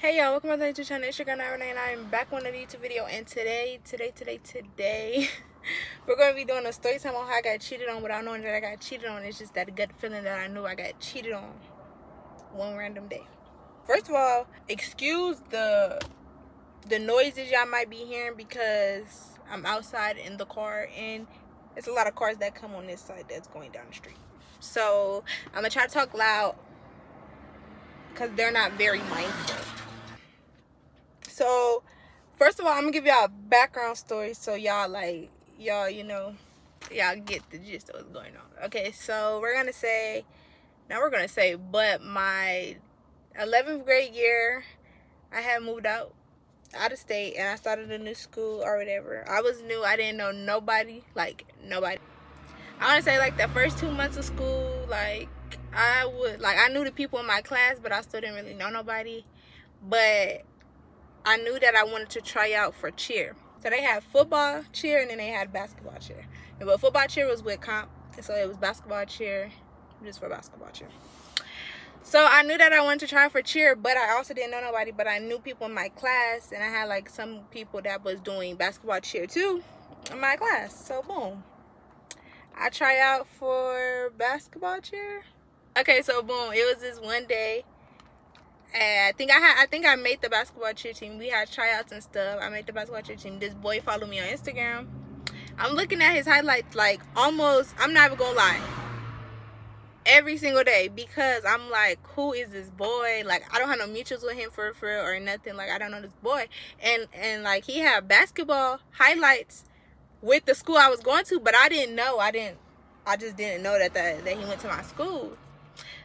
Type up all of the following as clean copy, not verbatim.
Hey y'all, welcome back to the channel. It's your girl NIYAAH RANAE and I am back on a YouTube video. And today we're going to be doing a story time on how I got cheated on without knowing that I got cheated on. It's just that gut feeling that I knew I got cheated on one random day. First of all, excuse the noises y'all might be hearing because I'm outside in the car and it's a lot of cars that come on this side that's going down the street. So I'm going to try to talk loud because they're not very mindful. So first of all, I'm gonna give y'all a background story so y'all y'all get the gist of what's going on. Okay, so but my 11th grade year, I had moved out of state and I started a new school or whatever. I was new, I didn't know nobody. I want to say like the first 2 months of school, I knew the people in my class, but I still didn't really know nobody. But I knew that I wanted to try out for cheer. So they had football cheer and then they had basketball cheer. But football cheer was with comp, so it was basketball cheer just for basketball cheer. So I knew that I wanted to try for cheer, but I also didn't know nobody. But I knew people in my class, and I had like some people that was doing basketball cheer too in my class. So boom, I try out for basketball cheer. Okay, so boom, it was this one day. And I think I made the basketball cheer team. We had tryouts and stuff. I made the basketball cheer team. This boy followed me on Instagram. I'm looking at his highlights like almost, I'm not even gonna lie, every single day, because I'm like, who is this boy? Like, I don't have no mutuals with him for real or nothing. Like, I don't know this boy. And like, he had basketball highlights with the school I was going to, but I didn't know. I just didn't know that he went to my school.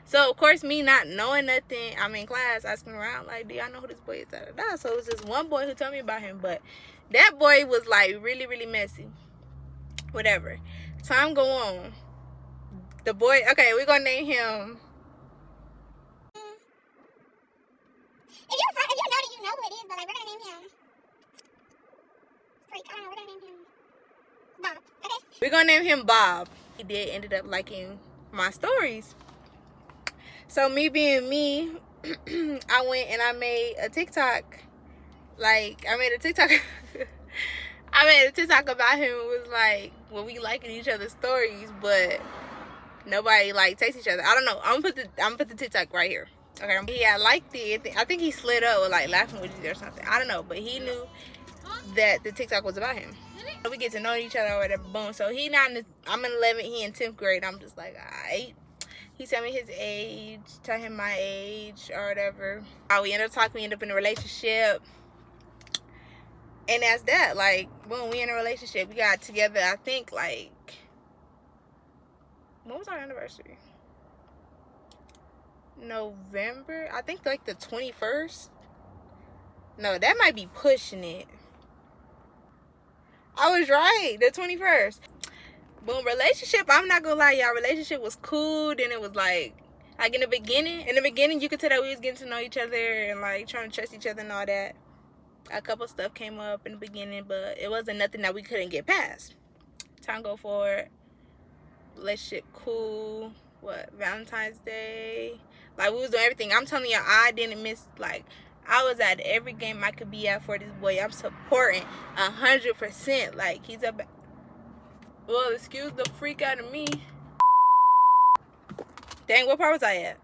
So, of course, me not knowing nothing, I'm in class asking around, like, do y'all know who this boy is? Da, da, da. So, it was this one boy who told me about him. But that boy was, like, really, really messy. Whatever. Time go on. The boy, okay, we're going to name him. If you know that you know who it is, but, like, we're going to name him. Freak, I don't know, we're going to name him Bob, okay? We're going to name him Bob. He ended up liking my stories. So me being me, I went and I made a TikTok. I made a TikTok about him. It was like, well, we liking each other's stories, but nobody like takes each other. I don't know. I'm gonna put the TikTok right here. Okay. He had liked it. I think he slid up with like laughing with you or something. I don't know, but he knew that the TikTok was about him. We get to know each other or whatever. Boom. So I'm in 11th. He in 10th grade. I'm just like, alright. He told me his age, tell him my age or whatever. We ended up talking, we ended up in a relationship. And that's that. Like, boom, we in a relationship. We got together, I think, like, when was our anniversary? November? I think like the 21st. No, that might be pushing it. I was right, the 21st. Boom, relationship, I'm not gonna lie, y'all, relationship was cool. Then it was like in the beginning you could tell that we was getting to know each other and like trying to trust each other and all that. A couple stuff came up in the beginning, but it wasn't nothing that we couldn't get past. Time go forward, relationship cool. What, Valentine's Day, like we was doing everything. I'm telling y'all, I didn't miss, like, I was at every game I could be at for this boy. I'm supporting 100%. Like, he's up. Well, excuse the freak out of me. Dang, what part was I at?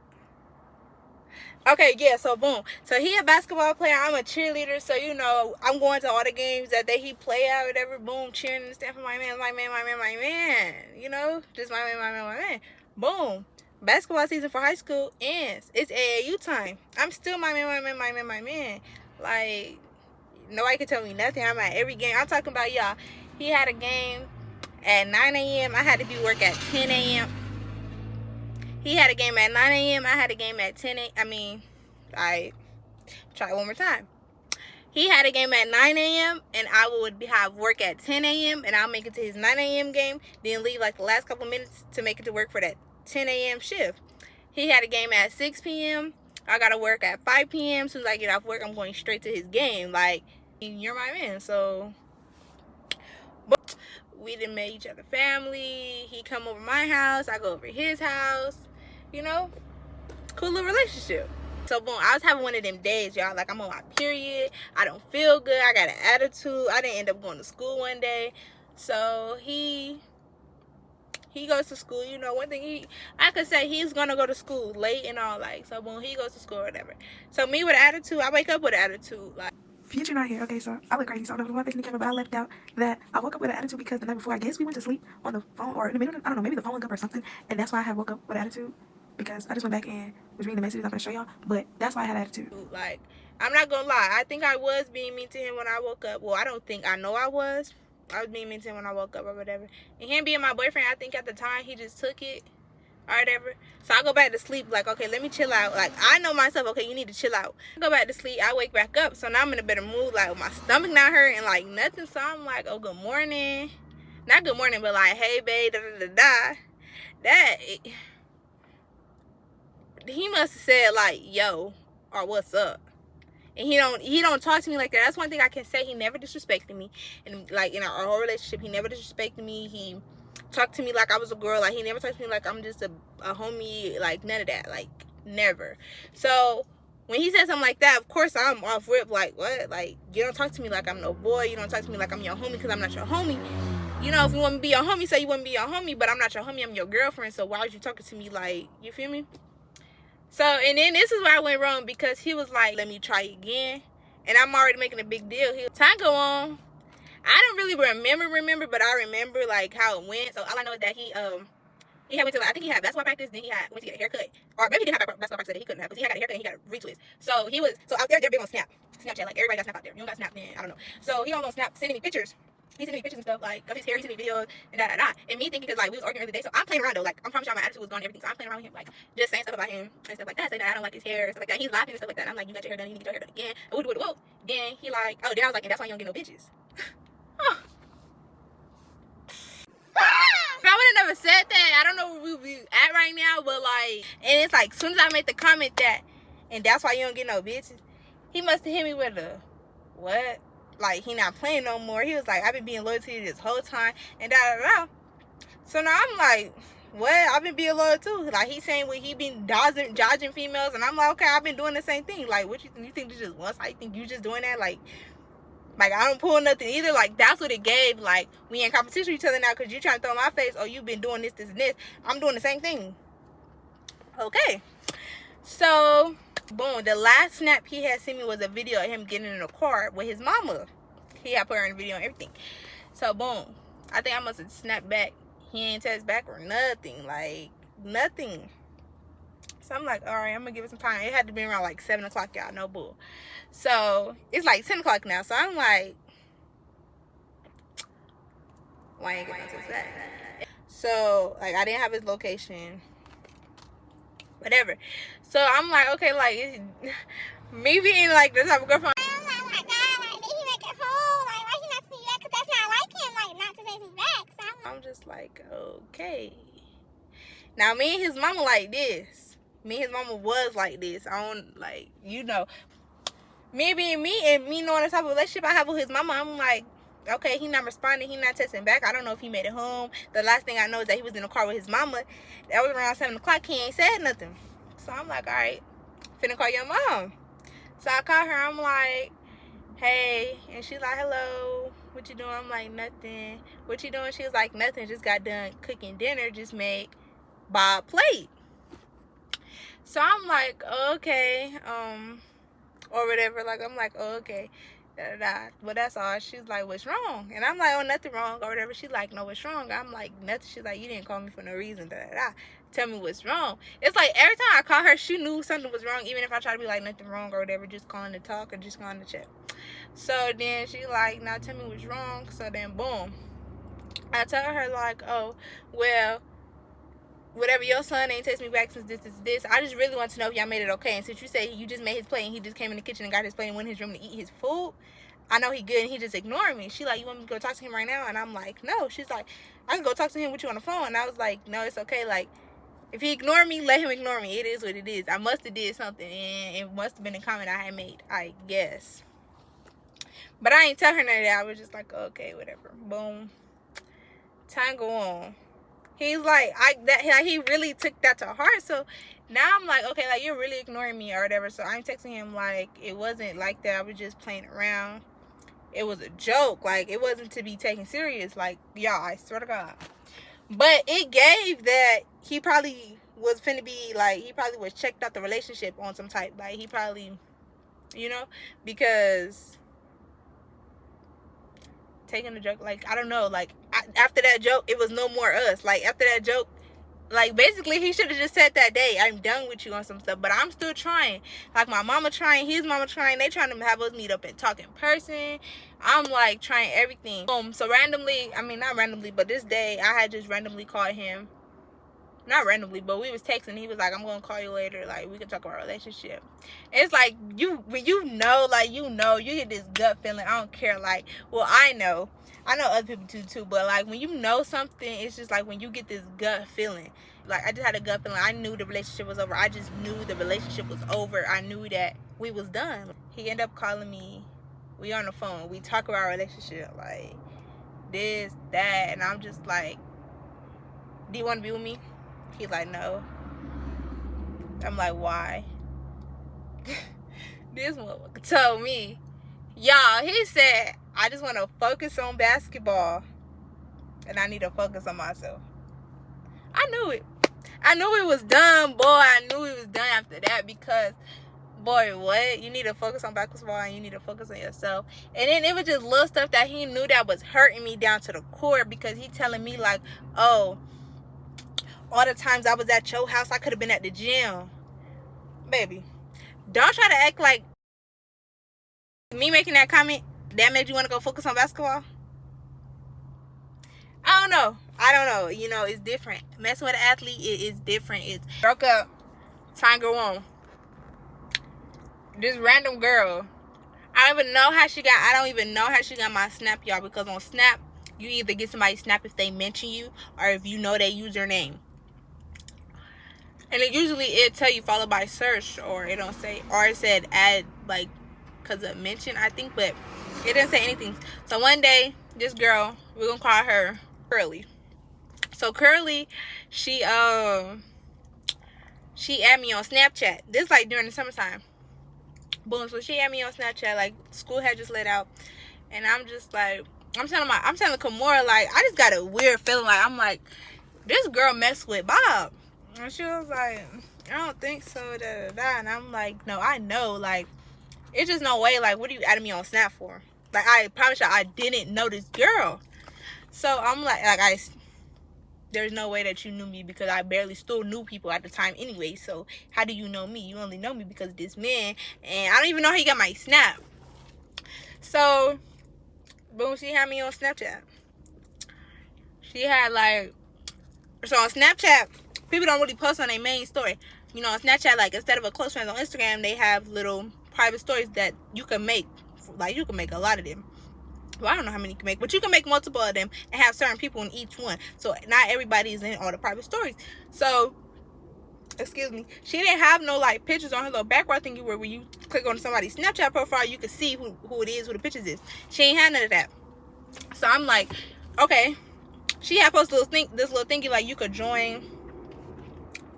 Okay, yeah, so boom. So he a basketball player, I'm a cheerleader. So, you know, I'm going to all the games that he play at, whatever. Boom, cheering and stuff for my man. You know, just my man. Boom. Basketball season for high school ends. It's AAU time. I'm still my man. Like, nobody can tell me nothing. I'm at every game. I'm talking about, y'all, he had a game at 9 a.m. I had to be work at 10 a.m. He had a game at 9 a.m. I had a game at 10 a.m. I mean, I try one more time. He had a game at 9 a.m. and I would have work at 10 a.m. and I'll make it to his 9 a.m. game, then leave like the last couple minutes to make it to work for that 10 a.m. shift. He had a game at 6 p.m. I gotta work at 5 p.m. As soon as I get off work, I'm going straight to his game. Like, you're my man, so... But we done met each other family. He come over my house, I go over his house. You know, cool little relationship. So boom, I was having one of them days, y'all. Like, I'm on my period. I don't feel good. I got an attitude. I didn't end up going to school one day. So he goes to school. You know, one thing I could say, he's gonna go to school late and all, like, so boom, he goes to school or whatever. So me with attitude, I wake up with attitude, like, Future not here. Okay, so I look crazy. So I don't know why facing the camera, but I left out that I woke up with an attitude because the night before, I guess we went to sleep on the phone, or in the middle of, I don't know, maybe the phone hung up or something, and that's why I had woke up with attitude, because I just went back and was reading the messages I'm gonna show y'all. But that's why I had attitude. Like, I'm not gonna lie, I think I was being mean to him when I woke up. Well, I don't think, I know I was being mean to him when I woke up or whatever. And him being my boyfriend, I think at the time he just took it or whatever. So I go back to sleep, like, okay, let me chill out. Like, I know myself, okay, you need to chill out. I go back to sleep, I wake back up, so now I'm in a better mood, like, my stomach not hurting, like, nothing. So I'm like, oh, good morning. Not good morning, but like, hey, babe, da da da da. He must have said, like, yo, or what's up. And he don't talk to me like that. That's one thing I can say. He never disrespected me. And like, in our whole relationship, he never disrespected me. He talked to me like I was a girl. Like, he never talked to me like I'm just a homie. Like, none of that. Like, never. So when he said something like that, of course I'm off rip. Like, what? Like, you don't talk to me like I'm no boy. You don't talk to me like I'm your homie, because I'm not your homie. You know, if you want me to be your homie, say you want me to be your homie. But I'm not your homie. I'm your girlfriend. So why are you talking to me like, you feel me? So, and then this is where I went wrong, because he was like, let me try again. And I'm already making a big deal. Time go on. I don't really remember, but I remember like how it went. So all I know is that he had went to, like, I think he had basketball practice, then he went to get a haircut. Or maybe he didn't have basketball practice that he couldn't have, because he had got a haircut and he got a retwist. So out there, they're big on Snapchat, like everybody got Snap out there. You don't got Snap, then I don't know. So he on Snap sending me pictures. He's sending me pictures and stuff, like, of his hair. He's sending me videos and da. And me thinking, because, like, we was arguing the other day. So I'm playing around, though. Like, I'm promise y'all my attitude was gone and everything. So I'm playing around with him, like, just saying stuff about him and stuff like that. Saying that I don't like his hair and stuff like that. He's laughing and stuff like that. And I'm like, you got your hair done. You need to get your hair done again. Whoa. Then he like, oh, then I was like, and that's why you don't get no bitches. If I would have never said that, I don't know where we be at right now. But, like, and it's like, as soon as I made the comment that, and that's why you don't get no bitches, he must have hit me with a, what? Like, he not playing no more. He was like, I've been being loyal to you this whole time, and da. So now I'm like, what? I've been being loyal too. Like, he's saying, well, he been dodging females, and I'm like, okay, I've been doing the same thing. Like, what you think you just once? I think you just doing that? Like I don't pull nothing either. Like, that's what it gave. Like, we in competition with each other now, because you trying to throw in my face, oh, you've been doing this, and this. I'm doing the same thing. Okay. So, boom, the last snap he had sent me was a video of him getting in a car with his mama. He had put her in the video and everything. So, boom, I think I must have snapped back. He ain't text back or nothing. Like, nothing. So I'm like, all right, I'm gonna give it some time. It had to be around like 7 o'clock, y'all, no bull. So it's like 10 o'clock now. So I'm like, why ain't getting no text back? So, like, I didn't have his location, whatever. So I'm like, okay, like, me being like the type of girlfriend. Oh my God, like, did he make it home? Like, why he not sending you back? Because that's not like him, like, not to text me back. So I'm just like, okay. Now, me and his mama like this. Me and his mama was like this. I don't, like, you know, me being me and me knowing the type of relationship I have with his mama, I'm like, okay, he not responding. He not texting back. I don't know if he made it home. The last thing I know is that he was in the car with his mama. That was around 7 o'clock. He ain't said nothing. So I'm like, all right, finna call your mom. So I call her. I'm like, hey. And she's like, hello. What you doing? I'm like, nothing. What you doing? She was like, nothing. Just got done cooking dinner. Just made Bob plate. So I'm like, okay, or whatever. Like, I'm like, oh, okay, but that's all. She's like, what's wrong? And I'm like, oh, nothing wrong or whatever. She's like, no, what's wrong? I'm like, nothing. She's like, you didn't call me for no reason. Tell me what's wrong. It's like every time I call her, she knew something was wrong, even if I try to be like, nothing wrong or whatever, just calling to talk or just calling to check. So then she like, now tell me what's wrong. So then boom, I tell her like, oh, well, whatever, your son ain't text me back since this. I just really want to know if y'all made it okay. And since you say you just made his plate and he just came in the kitchen and got his plate and went in his room to eat his food, I know he good and he just ignoring me. She like, you want me to go talk to him right now? And I'm like, no. She's like, I can go talk to him with you on the phone. And I was like, no, it's okay. Like, if he ignored me, let him ignore me. It is what it is. I must have did something, and it must have been a comment I had made, I guess. But I ain't tell her none of that. I was just like, okay, whatever. Boom. Time go on. He's like, he really took that to heart. So now I'm like, okay, like, you're really ignoring me or whatever. So I'm texting him like, it wasn't like that. I was just playing around. It was a joke. Like, it wasn't to be taken serious. Like, y'all, I swear to God. But it gave that he probably was finna be, like, he probably was checked out the relationship on some type. Like, he probably, you know, because taking a joke, like, I don't know, like, after that joke, it was no more us. Like, after that joke, like, basically, he should have just said that day, I'm done with you on some stuff. But I'm still trying. Like, my mama trying, his mama trying. They trying to have us meet up and talk in person. I'm, like, trying everything. So randomly, I mean, not randomly, but this day, I had just randomly called him. Not randomly, but we was texting. He was like, I'm going to call you later. Like, we can talk about our relationship. It's like, when you know, like, you get this gut feeling. I don't care. Like, well, I know other people do too, but like, when you know something, it's just like when you get this gut feeling. Like, I just had a gut feeling. I knew the relationship was over. I just knew the relationship was over. I knew that we was done. He ended up calling me. We on the phone. We talk about our relationship, like this, that, and I'm just like, do you want to be with me? He's like, no. I'm like, why? This motherfucker told me, y'all, he said, I just want to focus on basketball and I need to focus on myself. I knew it. I knew it was done, boy. I knew it was done after that because, boy, what? You need to focus on basketball and you need to focus on yourself. And then it was just little stuff that he knew that was hurting me down to the core because he telling me like, oh, all the times I was at your house, I could have been at the gym. Baby, don't try to act like me making that comment, that made you want to go focus on basketball. I don't know. You know, it's different. Messing with an athlete is different. It's broke up, trying to go on. This random girl, I don't even know how she got my Snap, y'all, because on Snap, you either get somebody's Snap if they mention you or if you know their username. And it tell you followed by search, or it don't say, or it said add, like, because of mention, I think, but it didn't say anything. So one day, this girl, we're gonna call her Curly. So Curly, she added me on Snapchat. This like during the summertime. Boom. So she added me on Snapchat. Like, school had just let out, and I'm just like, I'm telling Kimora, like, I just got a weird feeling. Like, I'm like, this girl messed with Bob. And she was like, I don't think so, And I'm like, no, I know. Like, it's just no way. Like, what are you adding me on Snap for? Like, I promise you, I didn't know this girl. So I'm like, there's no way that you knew me because I barely still knew people at the time anyway. So how do you know me? You only know me because of this man. And I don't even know how he got my Snap. So, boom, she had me on Snapchat. She had like, so on Snapchat, people don't really post on their main story. You know, on Snapchat, like, instead of a close friends on Instagram, they have little private stories that you can make. Like, you can make a lot of them. Well, I don't know how many you can make, but you can make multiple of them and have certain people in each one. So not everybody is in all the private stories. So, excuse me, she didn't have no like pictures on her little background thingy where when you click on somebody's Snapchat profile, you can see who it is, who the pictures is. She ain't had none of that. So I'm like, okay. She had posted this little thingy like you could join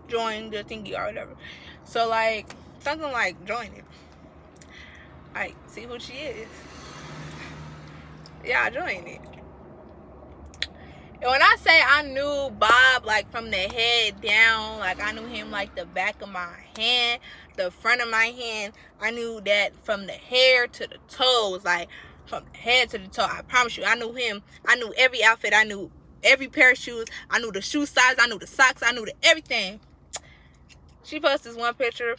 the thingy or whatever. So like something like join it. Like, see who she is. Yeah, I joined it. And when I say I knew Bob, like, from the head down, like, I knew him, like, the back of my hand, the front of my hand. I knew that from the hair to the toes, like, from the head to the toe. I promise you, I knew him. I knew every outfit. I knew every pair of shoes. I knew the shoe size. I knew the socks. I knew everything. She posted this one picture.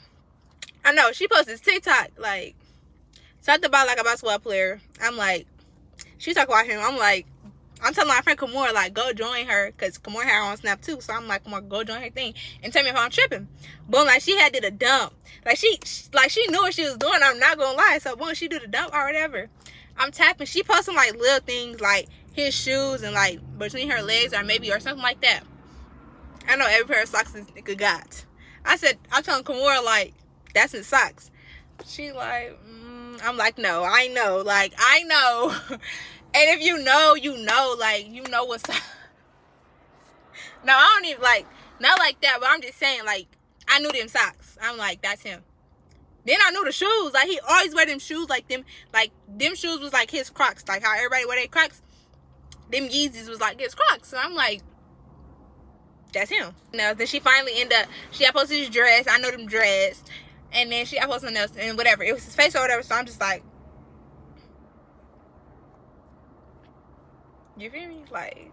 I know, she posted this TikTok, like, something about, like, a basketball player. I'm like, she talk about him. I'm like, I'm telling my friend Kimora, like, go join her, because Kimora had her on Snap too. So I'm like, Kimora, go join her thing and tell me if I'm tripping. Boom, like, she had did a dump. Like, she knew what she was doing. I'm not gonna lie. So boom, she did a dump or whatever. I'm tapping. She posting like little things like his shoes and like between her legs or something like that. I know every pair of socks this nigga got. I'm telling Kimora, like, that's his socks. She like, I'm like, no, I know. Like, I know. And if you know, like, you know what's up. No, I don't even like, not like that, but I'm just saying, like, I knew them socks. I'm like, that's him. Then I knew the shoes. Like, he always wear them shoes like them. Like, them shoes was like his Crocs. Like, how everybody wear their Crocs. Them Yeezys was like his Crocs. So I'm like, that's him. No, then she finally ended up, she had posted his dress. I know them dress. And then she had posted something else. And whatever. It was his face or whatever. So I'm just like, you feel me? Like,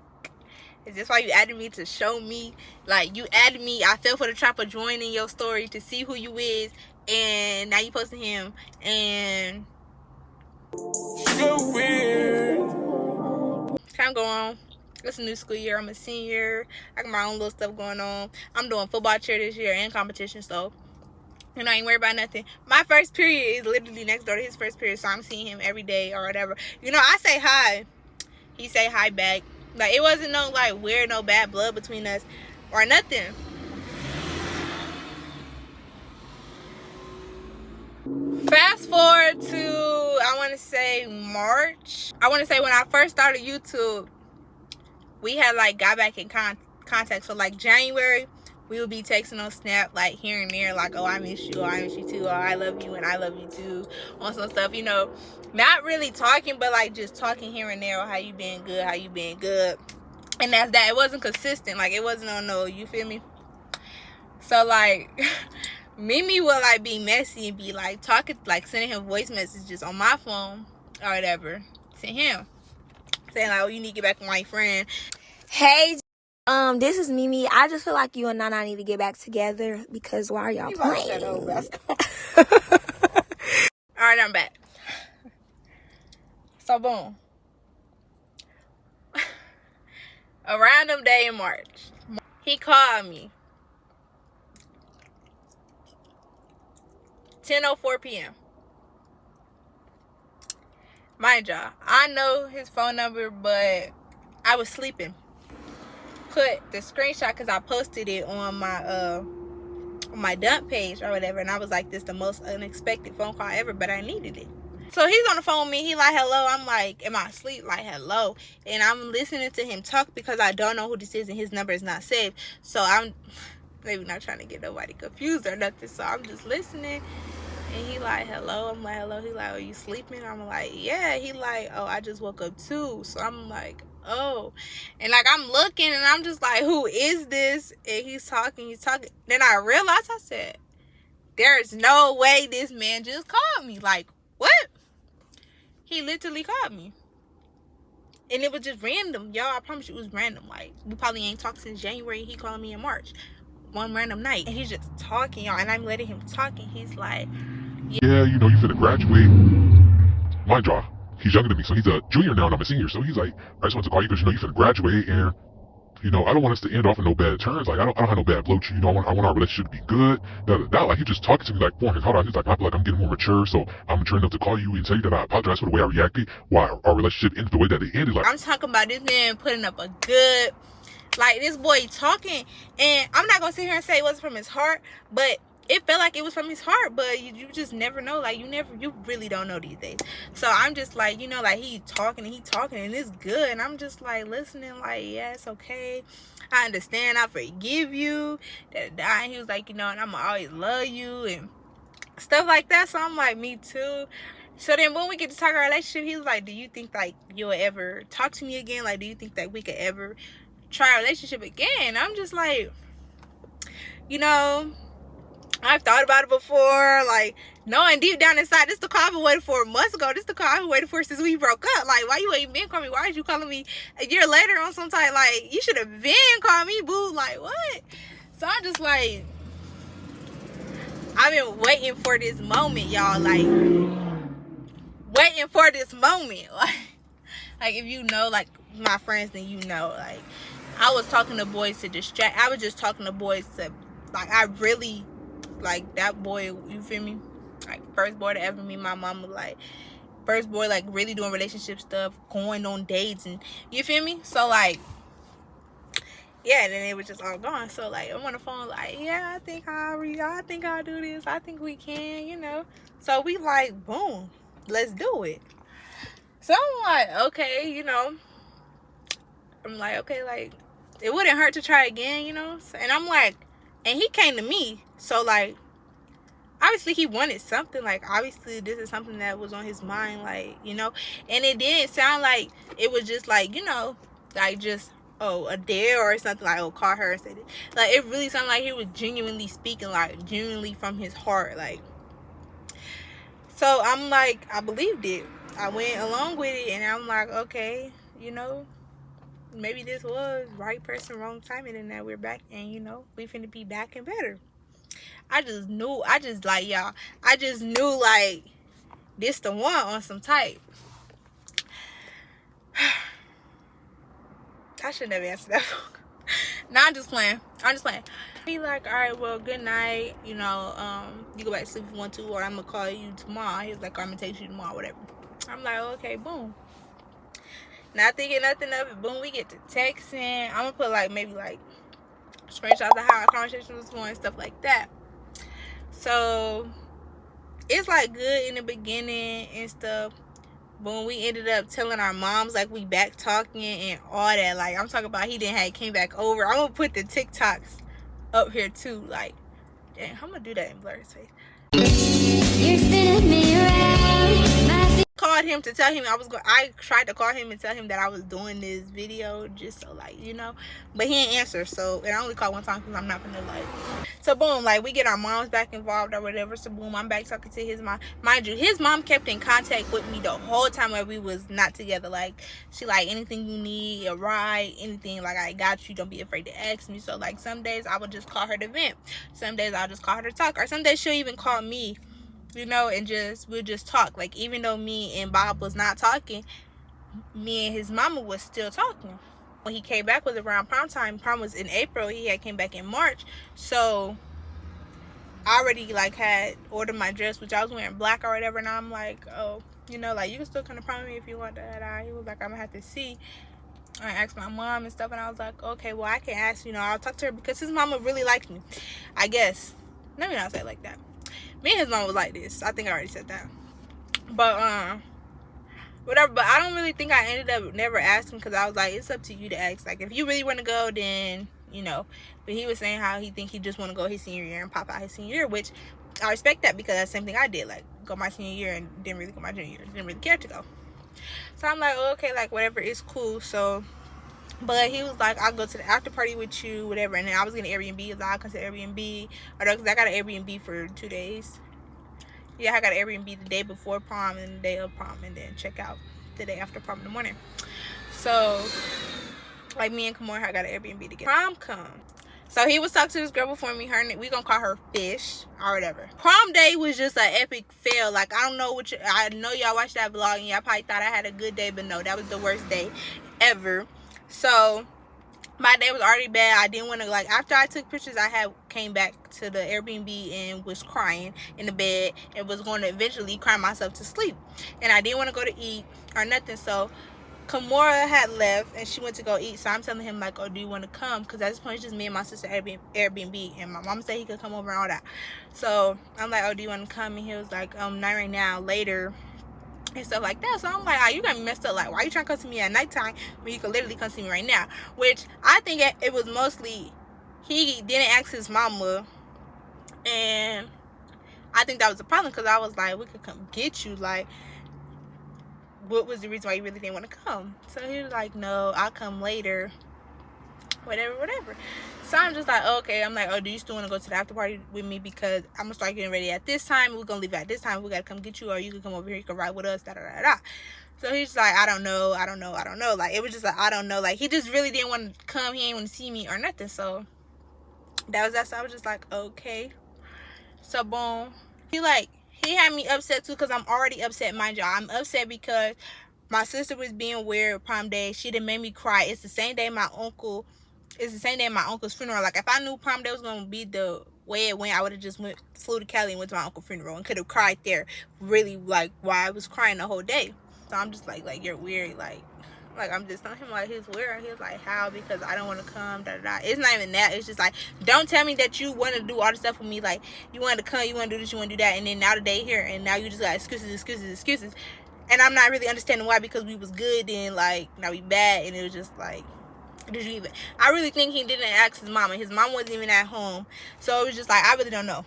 is this why you added me, to show me? Like, you added me. I fell for the trap of joining your story to see who you is. And now you posting him. And so weird. Time go on. It's a new school year. I'm a senior. I got my own little stuff going on. I'm doing football cheer this year and competition, so you know, I ain't worried about nothing. My first period is literally next door to his first period, so I'm seeing him every day or whatever. You know, I say hi. He say hi back. Like, it wasn't no like weird, no bad blood between us or nothing. Fast forward to, I want to say March. I want to say when I first started YouTube, we had like got back in contact. So like January, we would be texting on Snap like here and there, like, oh, I miss you, or I miss you too, or I love you and I love you too, on some stuff, you know, not really talking, but like just talking here and there, or how you been, good, how you been, good. And that's that. It wasn't consistent. Like, it wasn't on no, you feel me? So like Mimi would like be messy and be like talking, like sending him voice messages on my phone or whatever to him, saying like, oh, you need to get back with my friend. Hey, this is Mimi. I just feel like you and Nana need to get back together, because why are y'all playing? Alright, I'm back. So boom. A random day in March, he called me. 10:04 p.m. Mind y'all, I know his phone number, but I was sleeping. Put the screenshot, because I posted it on my dump page or whatever, and I was like, this the most unexpected phone call ever, but I needed it. So he's on the phone with me. He like, hello. I'm like, am I asleep? Like, hello. And I'm listening to him talk because I don't know who this is and his number is not saved. So I'm maybe not trying to get nobody confused or nothing. So I'm just listening. And he like, hello. I'm like, hello. He like, are you sleeping? I'm like, yeah. He like, oh, I just woke up too. So I'm like, oh. And like, I'm looking and I'm just like, who is this? And he's talking. Then I realized, I said, there's no way this man just called me. Like, what? He literally called me. And it was just random. Y'all, I promise you, it was random. Like, we probably ain't talked since January. He called me in March. One random night. And he's just talking, y'all. And I'm letting him talk. And he's like, yeah, you know, you finna graduate. Mind y'all, he's younger than me, so he's a junior now and I'm a senior. So he's like, I just want to call you because, you know, you finna graduate, and, you know, I don't want us to end off in no bad terms. Like, I don't have no bad blow to you. You know, I want our relationship to be good. Like, he just talking to me like pouring his heart out. He's like, I feel like I'm getting more mature, so I'm mature enough to call you and tell you that I apologize for the way I reacted, why our relationship ended the way that it ended. Like, I'm talking about this man putting up a good, like, this boy talking, and I'm not gonna sit here and say it wasn't from his heart, but it felt like it was from his heart. But you just never know. Like, you really don't know these days. So I'm just like, you know, like, he talking and it's good, and I'm just like listening, like, yeah, it's okay, I understand, I forgive you, and he was like, you know, and I'm gonna always love you and stuff like that. So I'm like, me too. So then when we get to talk our relationship, he was like, do you think like you'll ever talk to me again? Like, do you think that we could ever try a relationship again? I'm just like, you know, I've thought about it before, like, knowing deep down inside, this is the call I've been waiting for months ago. This is the call I've been waiting for since we broke up. Like, why you ain't been calling me? Why are you calling me a year later on some type? Like, you should have been calling me, boo. Like, what? So I'm just like, I've been waiting for this moment, y'all. Like, waiting for this moment. Like, if you know, like, my friends, then you know, like, I was talking to boys to distract. I was just talking to boys to, like, I really, like, that boy, you feel me? Like, first boy to ever meet my mama, like, first boy, like, really doing relationship stuff, going on dates, and, you feel me? So, like, yeah, and then it was just all gone. So, like, I'm on the phone, like, yeah, I think I'll do this. I think we can, you know? So, we, like, boom, let's do it. So, I'm like, okay, you know, I'm like, okay, like, it wouldn't hurt to try again, you know. And I'm like, and he came to me, so like obviously he wanted something. Like obviously this is something that was on his mind, like, you know. And it didn't sound like it was just like, you know, like just a dare or something, like, oh, call her and say this. Like it really sounded like he was genuinely speaking, like genuinely from his heart, like. So I'm like, I believed it. I went along with it, and I'm like, okay, you know, maybe this was right person, wrong timing, and now we're back, and you know, we finna be back and better. I just knew, I just knew like this the one on some type. I should never answer that. Nah, I'm just playing. Be like, all right, well, good night. You know, you go back to sleep if you want to, or I'm gonna call you tomorrow. He was like, I'm gonna text you tomorrow, whatever. I'm like, okay, boom. Not thinking nothing of it. Boom, we get to texting. I'm gonna put like maybe like screenshots of how our conversation was going, stuff like that. So it's like good in the beginning and stuff. But when we ended up telling our moms like we back talking and all that, like I'm talking about he didn't have came back over. I'm gonna put the TikToks up here too. Like, dang, I'm gonna do that in Blur's face. You're spinning me around. Called him to tell him I tried to call him and tell him that I was doing this video just so, like, you know, but he didn't answer. So, and I only called one time because I'm not gonna like. So boom, like we get our moms back involved or whatever. So boom, I'm back talking to his mom. Mind you, his mom kept in contact with me the whole time where we was not together. Like she like, anything you need, a ride, anything, like I got you. Don't be afraid to ask me. So like some days I would just call her to vent. Some days I'll just call her to talk. Or some days she'll even call me, you know, and we'll just talk. Like even though me and Bob was not talking, me and his mama was still talking. When he came back was around prom time. Prom was in April. He had came back in March. So I already like had ordered my dress, which I was wearing black or whatever. And I'm like, oh, you know, like you can still come to prom with me if you want that. He was like, I'm gonna have to see. I asked my mom and stuff, and I was like, okay, well I can ask, you know, I'll talk to her because his mama really liked me, I guess. Let me not say it like that. Me and his mom was like this. I think I already said that. But whatever. But I don't really think I ended up never asking because I was like, it's up to you to ask. Like if you really want to go, then you know. But he was saying how he think he just want to go his senior year and pop out his senior year, which I respect that because that's the same thing I did. Like go my senior year and didn't really go my junior year. Didn't really care to go. So I'm like, oh, okay, like whatever, it's cool. So. But he was like, I'll go to the after party with you, whatever. And then I was getting Airbnb because I come to Airbnb. Or because I got an Airbnb for 2 days. Yeah, I got an Airbnb the day before prom and the day of prom. And then check out the day after prom in the morning. So, like me and Kamora, I got an Airbnb together. Prom come. So he was talking to this girl before me. We gonna call her Fish or whatever. Prom day was just an epic fail. Like, I don't know what I know y'all watched that vlog and y'all probably thought I had a good day. But no, that was the worst day ever. So my day was already bad. I didn't want to, like, after I took pictures, I came back to the Airbnb and was crying in the bed and was going to eventually cry myself to sleep. And I didn't want to go to eat or nothing. So Kamora had left and she went to go eat. So I'm telling him like, oh, do you want to come? Because at this point it's just me and my sister Airbnb, and my mom said he could come over and all that. So I'm like, oh, do you want to come? And he was like, not right now, later. And stuff like that. So I'm like, oh, you got me messed up. Like, why you trying to come to me at nighttime when you could literally come to me right now? Which I think it was mostly he didn't ask his mama, and I think that was the problem because I was like, we could come get you. Like, what was the reason why you really didn't want to come? So he was like, no, I'll come later. Whatever. So I'm just like, okay. I'm like, oh, do you still want to go to the after party with me? Because I'm gonna start getting ready at this time. We're gonna leave at this time. We gotta come get you, or you can come over here. You can ride with us. Da da da da. So he's like, I don't know. Like it was just like, I don't know. Like he just really didn't want to come. He ain't want to see me or nothing. So that was that. So I was just like, okay. So boom. He had me upset too because I'm already upset, mind y'all. I'm upset because my sister was being weird prom day. She done made me cry. It's the same day my uncle's funeral. Like if I knew prom day was gonna be the way it went, I would have just flew to Cali and went to my uncle's funeral and could have cried there. Really, like, why I was crying the whole day. So I'm just like you're weird. Like I'm just telling him like he's weird. He was like, how? Because I don't want to come. Da da da. It's not even that. It's just like, don't tell me that you want to do all the stuff with me. Like you want to come, you want to do this, you want to do that, and then now the day here, and now you just got excuses. And I'm not really understanding why, because we was good, then like now we bad, and it was just like, Did you even? I really think he didn't ask his mama. His mom wasn't even at home. So it was just like, I really don't know.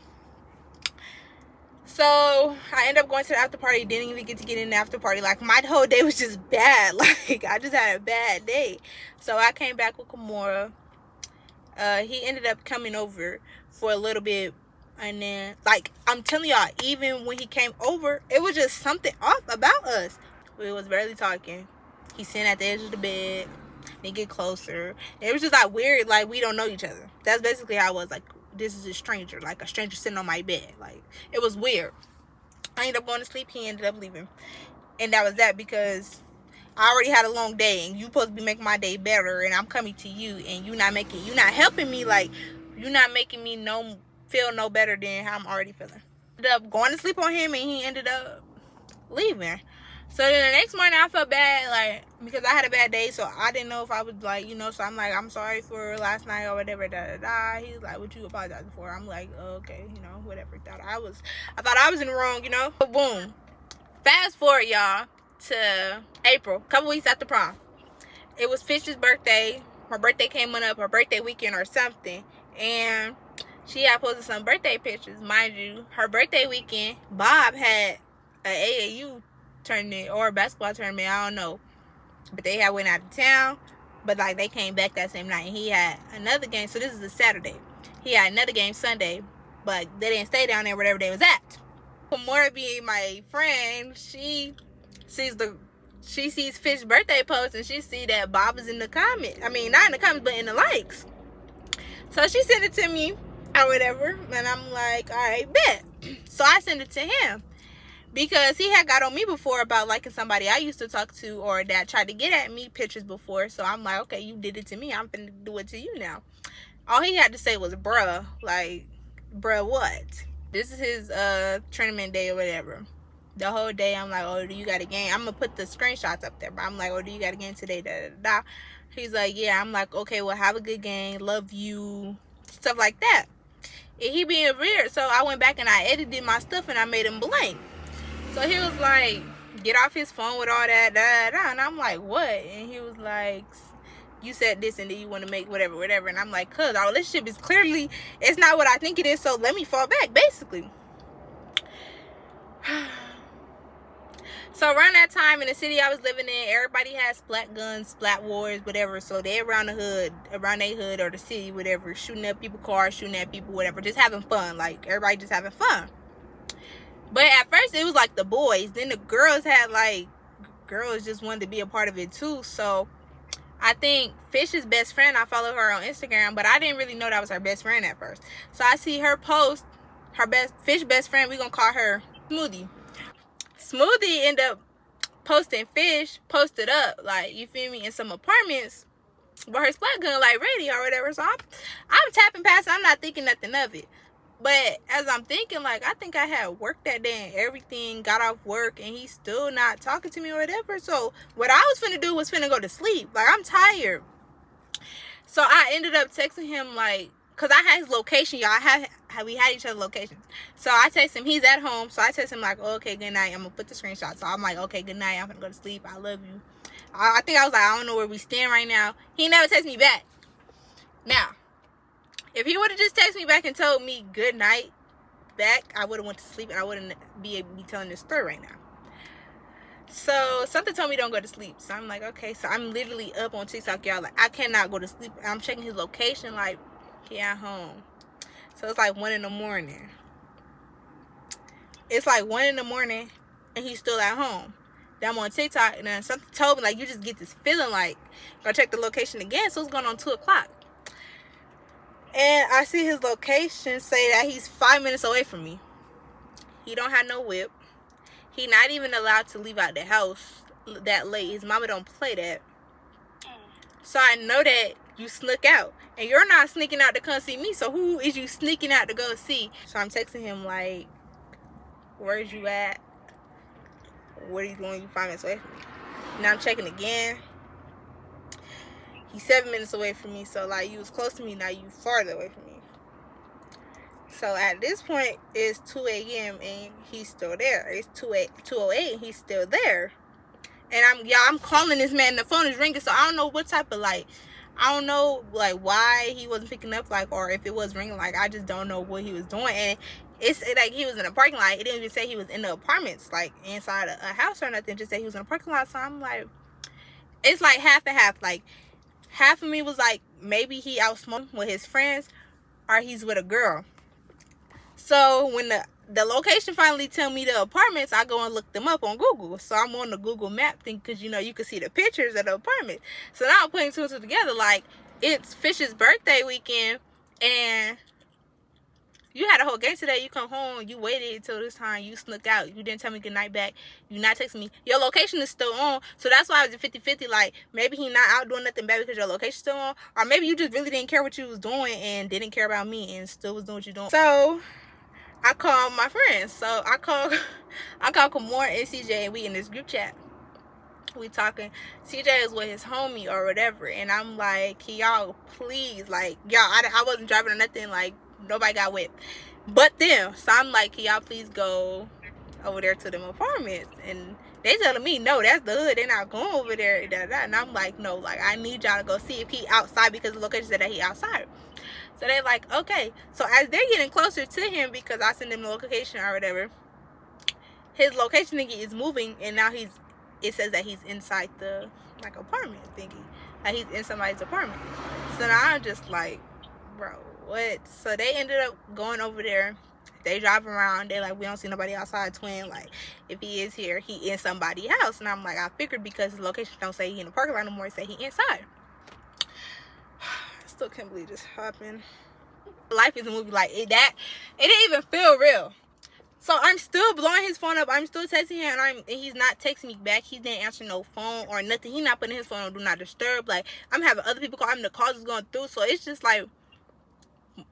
So I ended up going to the after party. Didn't even get to get in the after party. Like, my whole day was just bad. Like, I just had a bad day. So I came back with Kimura. He ended up coming over for a little bit. And then, like, I'm telling y'all, even when he came over, it was just something off about us. We was barely talking. He sitting at the edge of the bed. Then get closer. It was just like weird. Like, we don't know each other. That's basically how I was. Like, this is a stranger. Like, a stranger sitting on my bed. Like, it was weird. I ended up going to sleep. He ended up leaving. And that was that, because I already had a long day, and you supposed to be making my day better, and I'm coming to you, and you not helping me. Like, you're not making me feel no better than how I'm already feeling. Ended up going to sleep on him, and he ended up leaving. So then the next morning I felt bad, like, because I had a bad day, so I didn't know if I would, like, you know, so I'm like, I'm sorry for last night or whatever, He's like, what you apologizing for? I'm like, oh, okay, you know, whatever. I thought I was in the wrong, you know. But boom. Fast forward, y'all, to April, a couple weeks after prom. It was Fish's birthday. Her birthday came on up, her birthday weekend or something, and she had posted some birthday pictures. Mind you, her birthday weekend, Bob had an AAU tournament or a basketball tournament, I don't know, but they had went out of town, but like they came back that same night, and he had another game. So this is a Saturday. He had another game Sunday, but they didn't stay down there wherever they was at. More being my friend, she sees Fish's birthday post, and she see that Bob is in the comments. I mean, not in the comments, but in the likes. So she sent it to me or whatever, and I'm like, all right, bet. So I sent it to him, because he had got on me before about liking somebody I used to talk to, or that tried to get at me pictures before. So I'm like, okay, you did it to me, I'm finna do it to you now. All he had to say was, bruh. Like, bruh what? This is his tournament day or whatever. The whole day I'm like, oh, do you got a game? I'm gonna put the screenshots up there, but I'm like, oh, do you got a game today? Da, da, da. He's like, yeah. I'm like, okay, well, have a good game, love you, stuff like that. And he being weird, so I went back and I edited my stuff and I made him blank. So he was like, get off his phone with all that, da, da, da. And I'm like, what? And he was like, you said this and then you want to make whatever, whatever. And I'm like, cuz our relationship is clearly, it's not what I think it is, so let me fall back, basically. So around that time, in the city I was living in, everybody had splat guns, splat wars, whatever. So they around the hood, around their hood or the city, whatever, shooting up people's cars, shooting at people, whatever, just having fun. Like, everybody just having fun. But at first it was like the boys. Then the girls had, like, girls just wanted to be a part of it too. So I think Fish's best friend, I follow her on Instagram, but I didn't really know that was her best friend at first. So I see her post, Fish best friend, we gonna call her Smoothie. Smoothie ended up posting Fish, posted up, like, you feel me, in some apartments with her splat gun, like, ready or whatever. So I'm tapping past it, I'm not thinking nothing of it. But as I'm thinking, like, I think I had work that day and everything, got off work, and he's still not talking to me or whatever. So what I was finna do was finna go to sleep. Like, I'm tired. So I ended up texting him, like, because I had his location, y'all. We had each other's locations. So I text him, he's at home. So I text him, like, oh, okay, good night. I'm going to put the screenshot. So I'm like, okay, good night. I'm going to go to sleep. I love you. I think I was like, I don't know where we stand right now. He never texted me back. Now, if he would have just texted me back and told me good night back, I would have went to sleep and I wouldn't be able to be telling this story right now. So something told me don't go to sleep. So I'm like, okay. So I'm literally up on TikTok, y'all. Like, I cannot go to sleep. I'm checking his location, like, he at home. So it's like 1 in the morning. It's like 1 in the morning and he's still at home. Then I'm on TikTok and then something told me, like, you just get this feeling like, go check the location again. So it's going on 2 o'clock. And I see his location say that he's 5 minutes away from me. He don't have no whip. He not even allowed to leave out the house that late. His mama don't play that. So I know that you snuck out. And you're not sneaking out to come see me. So who is you sneaking out to go see? So I'm texting him like, where's you at? What are you doing? You 5 minutes away from me. Now I'm checking again. He's 7 minutes away from me. So like, you was close to me. Now you farther away from me. So at this point, it's 2 a.m. and he's still there. It's 2:08 and he's still there. And I'm calling this man. The phone is ringing. So I don't know what type of, like, I don't know like why he wasn't picking up, like, or if it was ringing. Like, I just don't know what he was doing. And it's like he was in a parking lot. It didn't even say he was in the apartments, like inside a house or nothing. Just say he was in a parking lot. So I'm like, it's like half and half. Like, half of me was like, maybe he out smoking with his friends, or he's with a girl. So when the location finally tell me the apartments, I go and look them up on Google. So I'm on the Google map thing, because you know you can see the pictures of the apartment. So now I'm putting two and two together. Like, it's Fish's birthday weekend, and you had a whole game today. You come home, you waited until this time, you snuck out, you didn't tell me good night back, you not texting me, your location is still on. So that's why I was at 50-50. Like, maybe he not out doing nothing bad because your location's still on, or maybe you just really didn't care what you was doing and didn't care about me and still was doing what you doing. So I called my friends. So I called Kamor and CJ, and we in this group chat. We talking. CJ is with his homie or whatever, and I'm like, can y'all please, like, y'all, I wasn't driving or nothing, like, nobody got whipped but them. So I'm like, can y'all please go over there to them apartments? And they telling me, no, that's the hood, they're not going over there, and I'm like, no, like, I need y'all to go see if he outside, because the location said that he outside. So they're like, okay. So as they're getting closer to him, because I sent him the location or whatever, his location thingy is moving, and now it says that he's inside the, like, apartment thingy. Like, he's in somebody's apartment. So now I'm just like, bro, what? So they ended up going over there. They drive around. They like, we don't see nobody outside, twin. Like, if he is here, he in somebody's house. And I'm like, I figured, because his location don't say he in the parking lot no more. It say he inside. I still can't believe this happened. Life is a movie. Like, it didn't even feel real. So I'm still blowing his phone up. I'm still texting him, and he's not texting me back. He didn't answer no phone or nothing. He's not putting his phone on do not disturb. Like, I'm having other people call him. The calls is going through. So it's just like,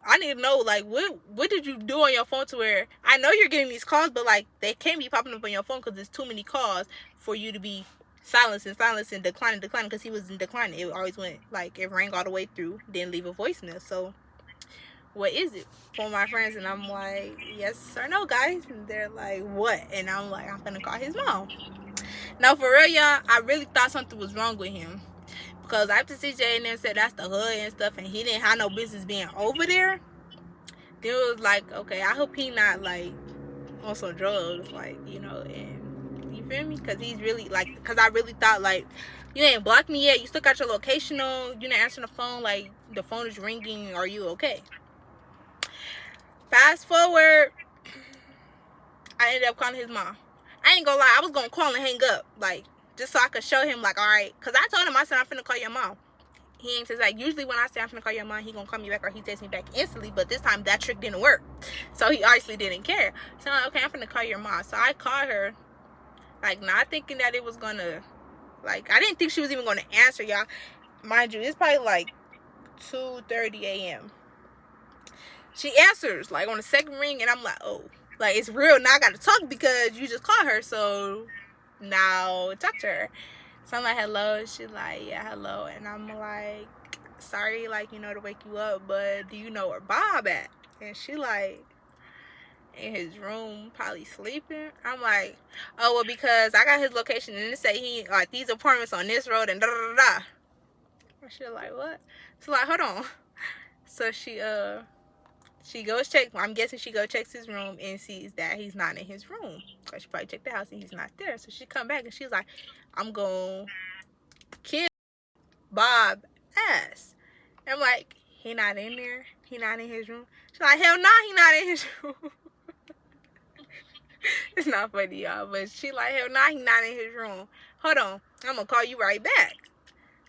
I need to know, like, what did you do on your phone to where, I know you're getting these calls, but like, they can't be popping up on your phone because there's too many calls for you to be silencing, declining, because he was in declining. It always went, like, it rang all the way through, didn't leave a voicemail. So what is it? For my friends, and I'm like, yes or no, guys. And they're like, what? And I'm like, I'm gonna call his mom. Now, for real, y'all, I really thought something was wrong with him, because after CJ and them said that's the hood and stuff, and he didn't have no business being over there, then it was like, okay, I hope he not like on some drugs, like, you know. And you feel me? Because he's really like, because I really thought, like, you ain't blocked me yet, you still got your location on, you're not answering the phone, like, the phone is ringing, are you okay? Fast forward, I ended up calling his mom. I ain't gonna lie, I was gonna call and hang up, like, just so I could show him, like, all right, because I told him, I said, I'm finna call your mom. He ain't says, like, usually when I say I'm finna call your mom, he gonna call me back, or he texts me back instantly, but this time that trick didn't work. So he obviously didn't care. So I'm like, okay, I'm finna call your mom. So I called her, like, not thinking that it was gonna, like, I didn't think she was even gonna answer, y'all. Mind you, it's probably like 2:30 a.m. She answers, like, on the second ring, and I'm like, oh, like, it's real. Now I gotta talk because you just called her, so now talk to her. So I'm like, hello. She's like, yeah, hello. And I'm like, sorry, like, you know, to wake you up, but do you know where Bob at? And she like, in his room, probably sleeping. I'm like, oh, well, because I got his location, and it say he, like, these apartments on this road, and da da da da. And she's like, what? So like, hold on. So she goes check, I'm guessing she go checks his room and sees that he's not in his room. She probably checked the house and he's not there. So she come back and she's like, I'm gonna kill Bob ass. I'm like, he not in there? He not in his room? She's like, hell nah, he not in his room. It's not funny, y'all, but she like, hell nah, he not in his room. Hold on, I'm gonna call you right back.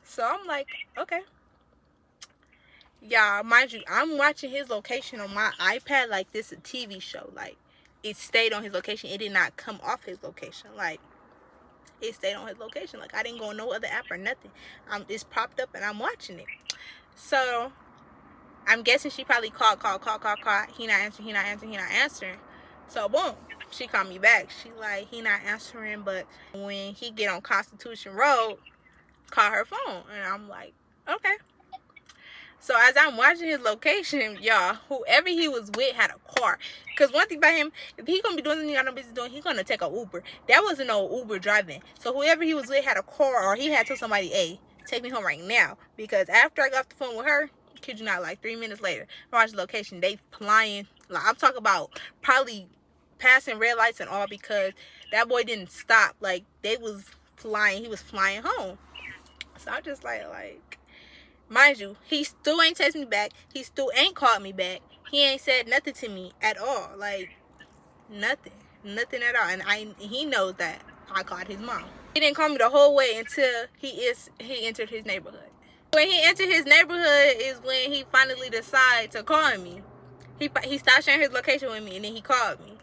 So I'm like, okay. Y'all, mind you, I'm watching his location on my iPad like this a TV show. Like, it stayed on his location. It did not come off his location. Like, it stayed on his location. Like, I didn't go on no other app or nothing. It's popped up and I'm watching it. So I'm guessing she probably called. He not answering. So boom, she called me back. She like, he not answering, but when he get on Constitution Road, call her phone. And I'm like, okay. So as I'm watching his location, y'all, whoever he was with had a car. Because one thing about him, if he gonna be doing something he got no business doing, he's gonna take a Uber. That wasn't no Uber driving. So whoever he was with had a car, or he had told somebody, hey, take me home right now. Because after I got off the phone with her, kid you not, like 3 minutes later, I watched the location. They flying. Like, I'm talking about probably passing red lights and all, because that boy didn't stop. Like, they was flying. He was flying home. So I'm just like, mind you, he still ain't text me back. He still ain't called me back. He ain't said nothing to me at all. Like, nothing at all. And he knows that I called his mom. He didn't call me the whole way until he entered his neighborhood. When he entered his neighborhood is when he finally decided to call me. He stopped sharing his location with me, and then he called me.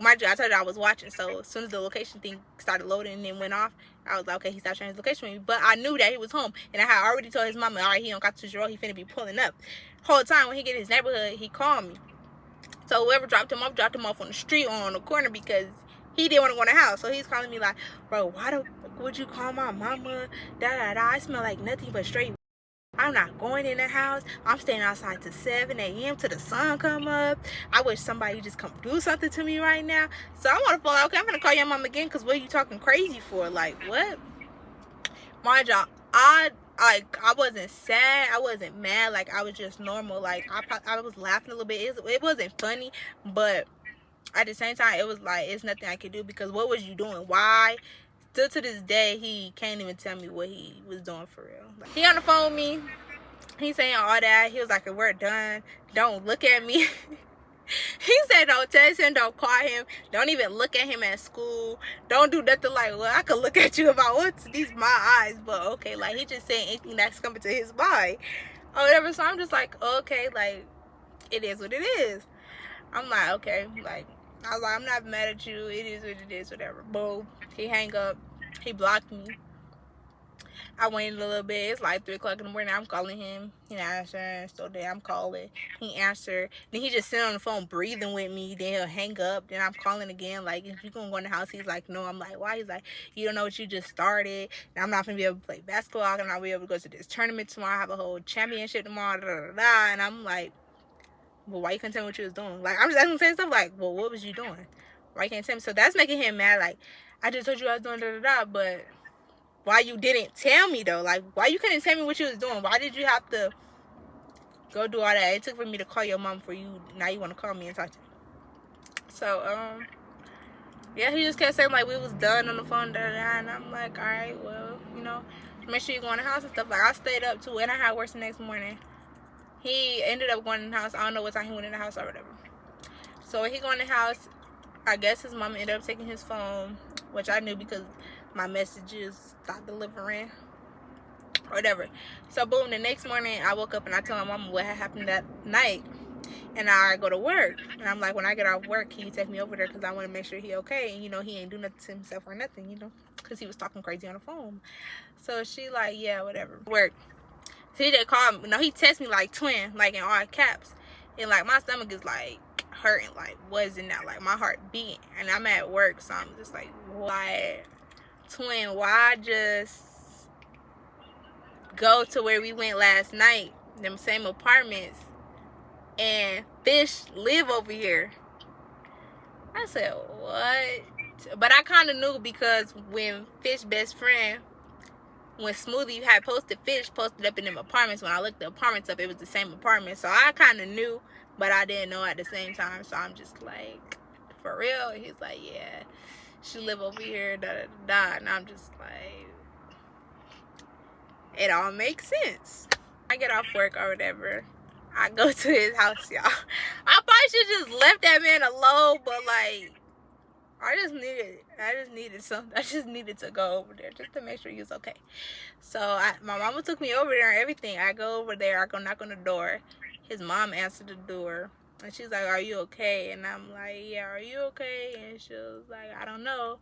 Mind you, I told you I was watching, so as soon as the location thing started loading and then went off, I was like, okay, he stopped sharing his location with me. But I knew that he was home, and I had already told his mama, all right, he don't got to road, he finna be pulling up. Whole time when he get in his neighborhood, he called me. So whoever dropped him off on the street or on the corner, because he didn't want to go in the house. So he's calling me like, bro, why the fuck would you call my mama? I smell like nothing but straight. I'm not going in the house. I'm staying outside till 7 a.m. till the sun come up. I wish somebody just come do something to me right now. So I want to fall out. Okay, I'm going to call your mom again, because what are you talking crazy for? Like, what? Mind y'all, I wasn't sad. I wasn't mad. Like, I was just normal. Like, I was laughing a little bit. It wasn't funny, but at the same time, it was like, it's nothing I could do, because what was you doing? Why? Still to this day, he can't even tell me what he was doing for real. Like, he on the phone with me. He's saying all that. He was like, we're done. Don't look at me. He said don't text him, don't call him, don't even look at him at school, don't do nothing. Like, well, I could look at you if I want to, these my eyes, but okay, like, he just saying anything that's coming to his mind or whatever. So I'm just like, okay, like, it is what it is. I'm like, okay, like, I was like, I'm not mad at you, it is what it is, whatever. Boom, he hang up, he blocked me. I waited a little bit. It's like 3 o'clock in the morning. I'm calling him. He not answering. So then I'm calling. He answered. Then he just sitting on the phone breathing with me. Then he'll hang up. Then I'm calling again. Like, if you gonna go in the house? He's like, no. I'm like, why? He's like, you don't know what you just started. I'm not gonna be able to play basketball. I'm not gonna be able to go to this tournament tomorrow. I have a whole championship tomorrow. Da, da, da, da. And I'm like, well, why you couldn't tell me what you was doing? Like, I'm just asking the same stuff. Like, well, what was you doing? Why you can't tell me? So that's making him mad. Like, I just told you I was doing da da da, but why you didn't tell me though? Like, why you couldn't tell me what you was doing? Why did you have to go do all that? It took for me to call your mom for you. Now you want to call me and talk to me. So yeah, he just kept saying like we was done on the phone, da, da, da, and I'm like, all right, well, you know, make sure you go in the house and stuff. Like, I stayed up too, and I had work the next morning. He ended up going in the house. I don't know what time he went in the house or whatever. So when he go in the house, I guess his mom ended up taking his phone, which I knew because my messages stopped delivering or whatever. So boom, the next morning I woke up and I told my mama what had happened that night, and I go to work, and I'm like, when I get off work, can you take me over there, because I want to make sure he okay, and you know, he ain't do nothing to himself or nothing, you know, because he was talking crazy on the phone. So she like, yeah, whatever, work. So he just called me. No, he texted me like twin, like in all caps, and like my stomach is like hurting, like wasn't that, like my heart beating, and I'm at work, so I'm just like, why twin, why just go to where we went last night, them same apartments, and Fish live over here? I said, what? But I kind of knew, because when Fish best friend, when Smoothie had posted Fish posted up in them apartments, when I looked the apartments up, it was the same apartment. So I kind of knew, but I didn't know at the same time. So I'm just like, for real? And he's like, yeah, she live over here, da da da. And I'm just like, it all makes sense. I get off work or whatever, I go to his house, y'all. I probably should just left that man alone, but like, I just needed to go over there just to make sure he was okay. So my mama took me over there and everything. I go over there, I go knock on the door. His mom answered the door, and she's like, are you okay? And I'm like, yeah, are you okay? And she was like, I don't know.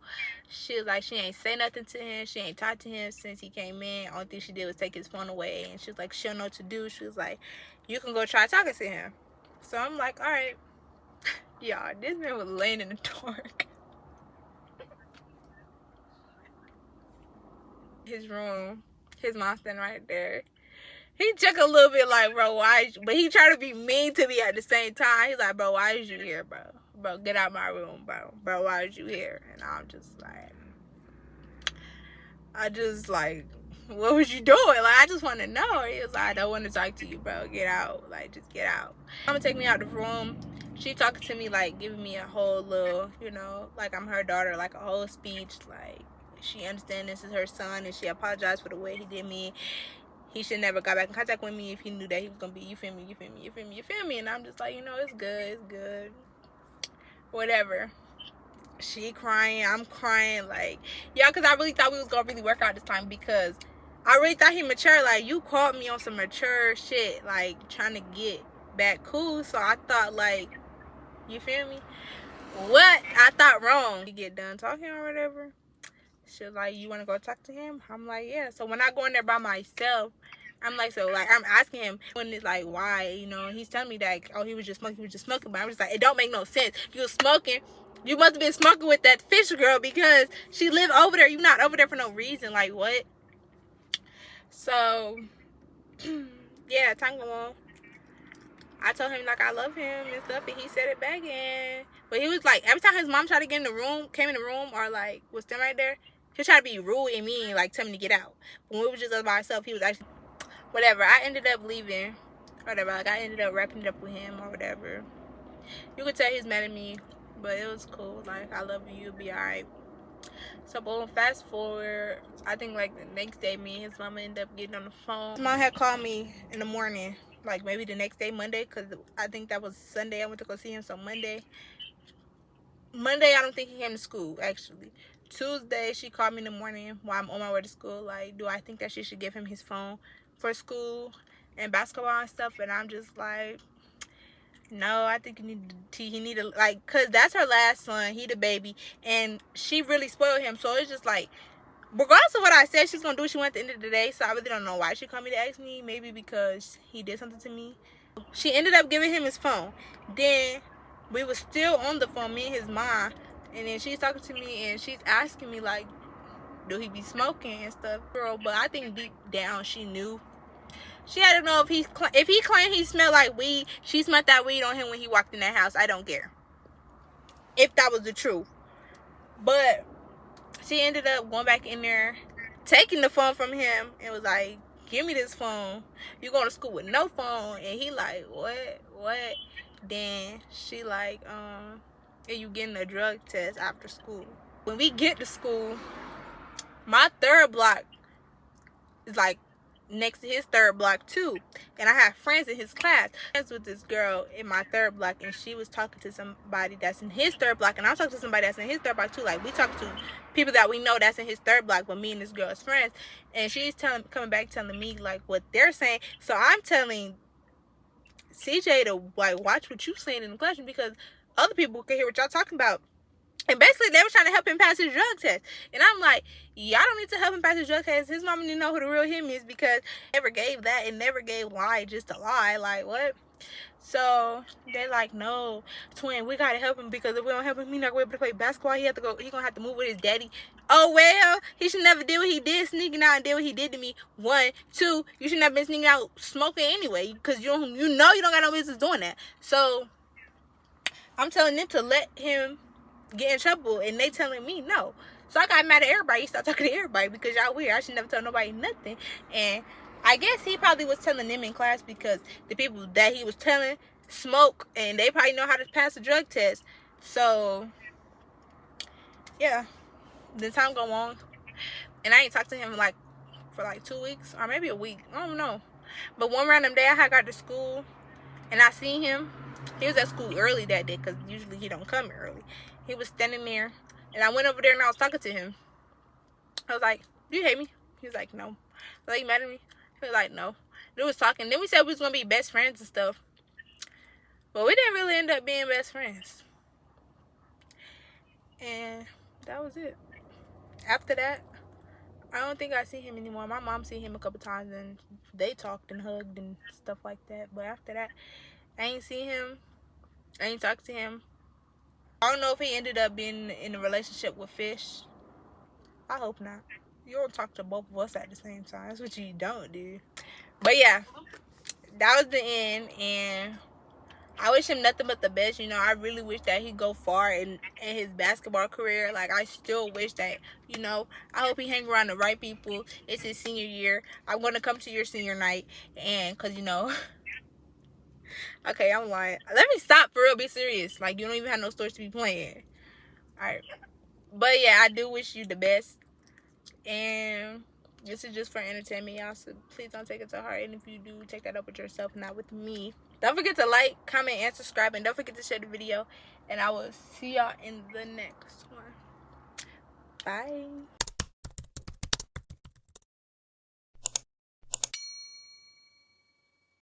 She was like, she ain't say nothing to him. She ain't talked to him since he came in. Only thing she did was take his phone away. And she was like, she don't know what to do. She was like, you can go try talking to him. So I'm like, all right. Y'all, this man was laying in the dark. His room, his mom standing right there. He check a little bit like, bro, why? But he tried to be mean to me at the same time. He's like, bro, why is you here, bro? Bro, get out my room, bro. Bro, why is you here? And I'm just like, what was you doing? Like, I just want to know. He was like, I don't want to talk to you, bro. Get out. Like, just get out. I'm gonna take me out the room. She talking to me, like, giving me a whole little, you know, like I'm her daughter, like a whole speech. Like, she understands this is her son, and she apologized for the way he did me. He should never got back in contact with me if he knew that he was gonna be, you feel me, you feel me, you feel me, you feel me. And I'm just like, you know, it's good, it's good. Whatever. She crying, I'm crying, like, yeah, because I really thought we was gonna really work out this time, because I really thought he mature. Like, you called me on some mature shit, like trying to get back cool. So I thought, like, you feel me? What? I thought wrong. We get done talking or whatever. She was like, you want to go talk to him? I'm like, yeah. So when I go in there by myself, I'm like, so, like, I'm asking him, when it's like, why, you know, he's telling me that, oh, he was just smoking, but I'm just like, it don't make no sense. You was smoking, you must have been smoking with that fish girl, because she lived over there. You not over there for no reason. Like, what? So, yeah, time go on. I told him, like, I love him and stuff, and he said it back in. But he was like, every time his mom tried to get in the room, came in the room, or, like, was standing right there, he tried to be rude and mean, like, tell me to get out. But when we was just us by ourselves, he was actually, whatever. I ended up leaving, whatever. Like, I ended up wrapping it up with him or whatever. You could tell he's mad at me, but it was cool. Like, I love you, you'll be alright. So, boom, fast forward, I think, like, the next day, me and his mama ended up getting on the phone. His mom had called me in the morning, like, maybe the next day, Monday, because I think that was Sunday. I went to go see him, so Monday, I don't think he came to school, actually. Tuesday, she called me in the morning while I'm on my way to school, like, do I think that she should give him his phone for school and basketball and stuff? And I'm just like, no, I think he need to, like, because that's her last son. He the baby, and she really spoiled him. So it's just like, regardless of what I said she's gonna do, she went at the end of the day. So I really don't know why she called me to ask me. Maybe because he did something to me. She ended up giving him his phone. Then we was still on the phone, me and his mom, and then she's talking to me and she's asking me, like, do he be smoking and stuff, girl? But I think deep down she knew. She had to know if he claimed he smelled like weed, she smelled that weed on him when he walked in that house. I don't care if that was the truth. But she ended up going back in there, taking the phone from him, and was like, give me this phone. You going to school with no phone? And he like, what? Then she like, are you getting a drug test after school? When we get to school, my third block is like next to his third block too, and I have friends in his class. Friends with this girl in my third block, and she was talking to somebody that's in his third block, and I'm talking to somebody that's in his third block too. Like, we talk to people that we know that's in his third block, but me and this girl is friends. And she's coming back telling me, like, what they're saying. So I'm telling CJ to, like, watch what you saying in the classroom, because other people can hear what y'all talking about. And basically, they were trying to help him pass his drug test. And I'm like, y'all don't need to help him pass his drug test. His mama didn't know who the real him is, because never gave that and never gave lie just to lie. Like, what? So they're like, no, twin, we gotta help him, because if we don't help him, he's not gonna be able to play basketball. He gonna have to move with his daddy. Oh, well, he should never did what he did, sneaking out and did what he did to me. 1, 2, you shouldn't have been sneaking out smoking anyway, because you know you don't got no business doing that. So I'm telling them to let him get in trouble, and they telling me no. So I got mad at everybody, started talking to everybody, because y'all weird. I should never tell nobody nothing. And I guess he probably was telling them in class, because the people that he was telling smoke, and they probably know how to pass a drug test. So yeah, the time go on, and I ain't talked to him like for like 2 weeks or maybe a week, I don't know. But one random day I had got to school and I seen him. He was at school early that day, because usually he don't come early. He was standing there, and I went over there and I was talking to him. I was like, do you hate me? He was like, no. I was like, you mad at me? He was like, no. We was talking. Then we said we was going to be best friends and stuff. But we didn't really end up being best friends. And that was it. After that, I don't think I see him anymore. My mom seen him a couple times, and they talked and hugged and stuff like that. But after that, I ain't seen him. I ain't talked to him. I don't know if he ended up being in a relationship with Fish. I hope not. You don't talk to both of us at the same time. That's what you don't do. But yeah, that was the end. And I wish him nothing but the best. You know, I really wish that he go far in his basketball career. Like, I still wish that, you know, I hope he hang around the right people. It's his senior year. I'm going to come to your senior night. And, because, you know, okay, I'm lying. Let me stop for real. Be serious. Like, you don't even have no stories to be playing. All right. But, yeah, I do wish you the best. And this is just for entertainment, y'all. So, please don't take it to heart. And if you do, take that up with yourself, not with me. Don't forget to like, comment, and subscribe. And don't forget to share the video. And I will see y'all in the next one. Bye.